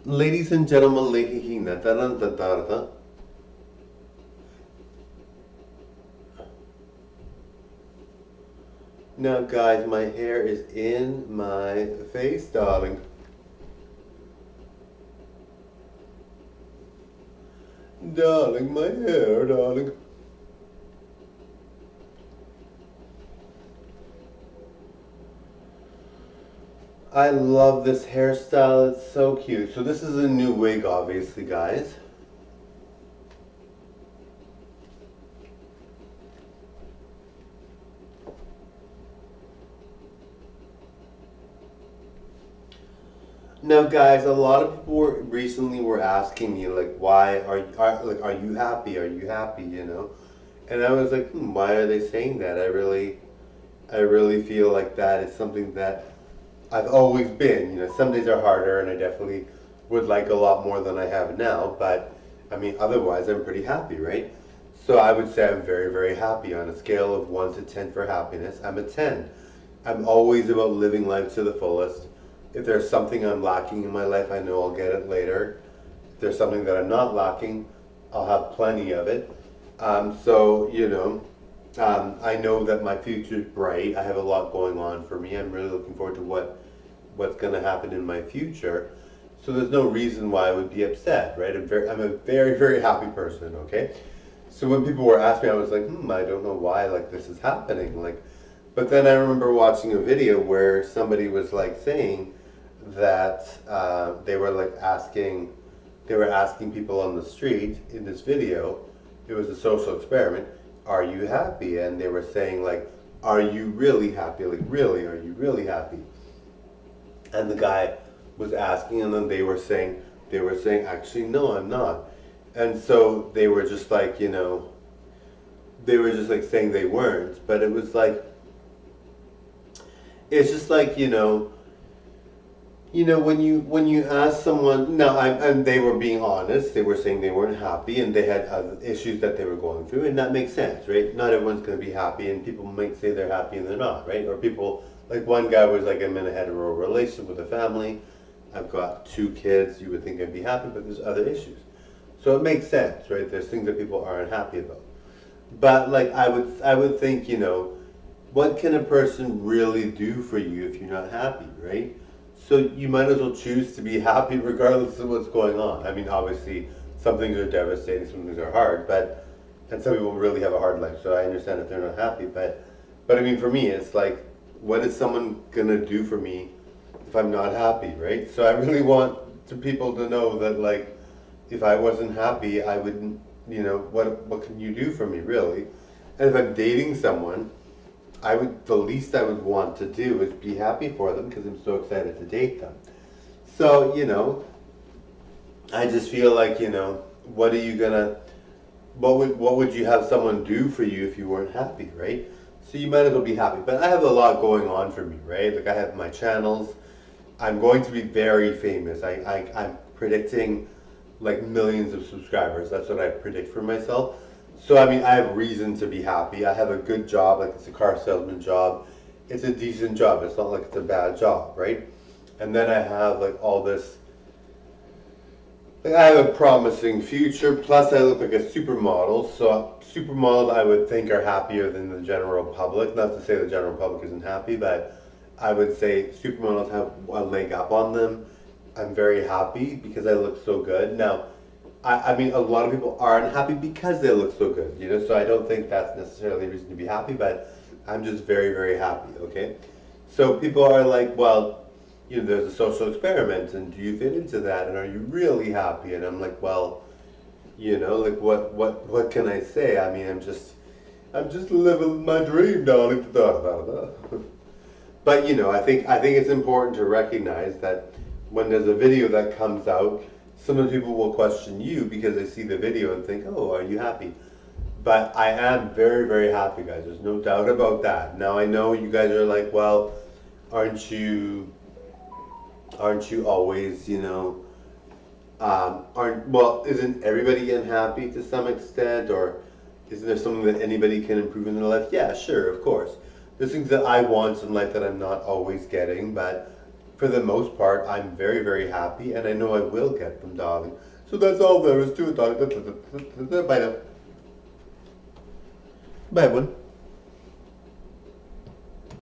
Ladies and gentlemen, lehihina, tarantatarta. Now, guys, my hair is in my face, darling. Darling, my hair, darling. I love this hairstyle. It's so cute. So this is a new wig, obviously, guys. Now, guys, a lot of people recently were asking me like, why are you happy? Are you happy? You know, and I was like, why are they saying that? I really feel like that is something that I've always been. You know, some days are harder, and I definitely would like a lot more than I have now. But I mean, otherwise, I'm pretty happy, right? So I would say I'm very, very happy. On a scale of 1 to 10 for happiness, I'm a 10. I'm always about living life to the fullest. If there's something I'm lacking in my life, I know I'll get it later. If there's something that I'm not lacking, I'll have plenty of it. I know that my future's bright. I have a lot going on for me. I'm really looking forward to what's going to happen in my future. So there's no reason why I would be upset, right? I'm a very, very happy person, okay? So when people were asking me, I was like, I don't know why like this is happening. Like, but then I remember watching a video where somebody was like saying that they were asking people on the street in this video. It was a social experiment. Are you happy? And they were saying like, are you really happy? Like, really, are you really happy? And the guy was asking, and then they were saying, actually, no, I'm not. And so they were just like, they were just like saying they weren't. But it was like, it's just like, when you ask someone, now, and they were being honest. They were saying they weren't happy and they had other issues that they were going through, and that makes sense, right? Not everyone's going to be happy, and people might say they're happy and they're not, right? Or people, like one guy was like, I'm in a hetero relationship with a family. I've got 2 kids. You would think I'd be happy, but there's other issues. So it makes sense, right? There's things that people aren't happy about. But like I would think, what can a person really do for you if you're not happy, right? So you might as well choose to be happy regardless of what's going on. I mean, obviously, some things are devastating, some things are hard, and some people really have a hard life. So I understand if they're not happy, but I mean, for me, it's like, what is someone gonna do for me if I'm not happy, right? So I really want to people to know that like, if I wasn't happy, I wouldn't. What can you do for me, really? And if I'm dating someone, the least I would want to do is be happy for them because I'm so excited to date them. So, I just feel like, what are you gonna, what would you have someone do for you if you weren't happy, right? So you might as well be happy. But I have a lot going on for me, right? Like I have my channels. I'm going to be very famous. I'm predicting like millions of subscribers. That's what I predict for myself. So I mean, I have reason to be happy. I have a good job, like it's a car salesman job. It's a decent job. It's not like it's a bad job, right? And then I have like all this. Like I have a promising future. Plus, I look like a supermodel. So supermodels, I would think, are happier than the general public. Not to say the general public isn't happy, but I would say supermodels have a leg up on them. I'm very happy because I look so good. Now, I mean, a lot of people aren't happy because they look so good, so I don't think that's necessarily a reason to be happy, but I'm just very, very happy, okay? So people are like, well, there's a social experiment, and do you fit into that, and are you really happy? And I'm like, well, like what can I say? I mean, I'm just living my dream, darling. But I think it's important to recognize that when there's a video that comes out, some of the people will question you because they see the video and think, "Oh, are you happy?" But I am very, very happy, guys. There's no doubt about that. Now I know you guys are like, "Well, aren't you, aren't you always, isn't everybody unhappy to some extent, or isn't there something that anybody can improve in their life?" Yeah, sure, of course. There's things that I want in life that I'm not always getting, but for the most part, I'm very, very happy, and I know I will get them, darling. So that's all there is to it, darling. Bye now. Bye, everyone.